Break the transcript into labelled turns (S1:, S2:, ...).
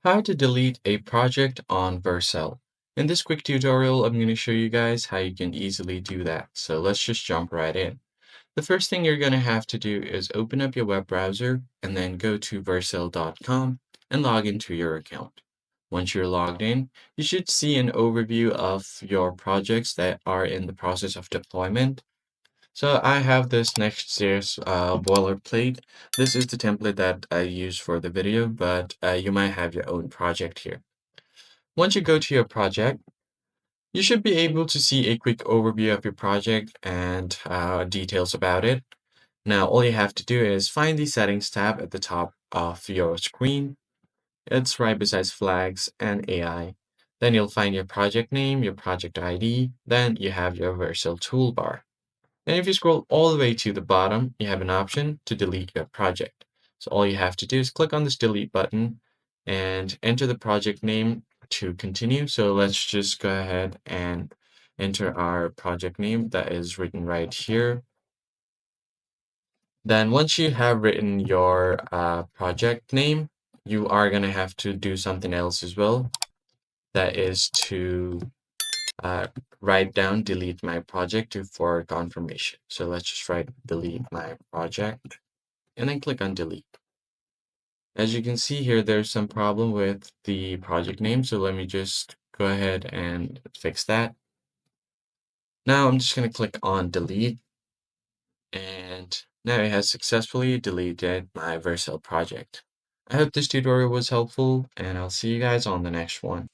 S1: How to delete a project on Vercel. In this quick tutorial, I'm going to show you guys how you can easily do that. So let's just jump right in. The first thing you're going to have to do is open up your web browser and then go to vercel.com and log into your account. Once you're logged in, you should see an overview of your projects that are in the process of deployment. So I have this Next.js boilerplate. This is the template that I use for the video, but you might have your own project here. Once you go to your project, you should be able to see a quick overview of your project and details about it. Now, all you have to do is find the Settings tab at the top of your screen. It's right beside Flags and AI. Then you'll find your project name, your project ID. Then you have your Vercel toolbar. And if you scroll all the way to the bottom, you have an option to delete your project. So all you have to do is click on this delete button and enter the project name to continue. So let's just go ahead and enter our project name that is written right here. Then once you have written your project name, you are going to have to do something else as well. That is to uh, write down delete my project for confirmation. So let's just write delete my project and then click on delete. As you can see here, there's some problem with the project name. So let me just go ahead and fix that. Now I'm just going to click on delete, and now it has successfully deleted my Vercel project. I hope this tutorial was helpful, and I'll see you guys on the next one.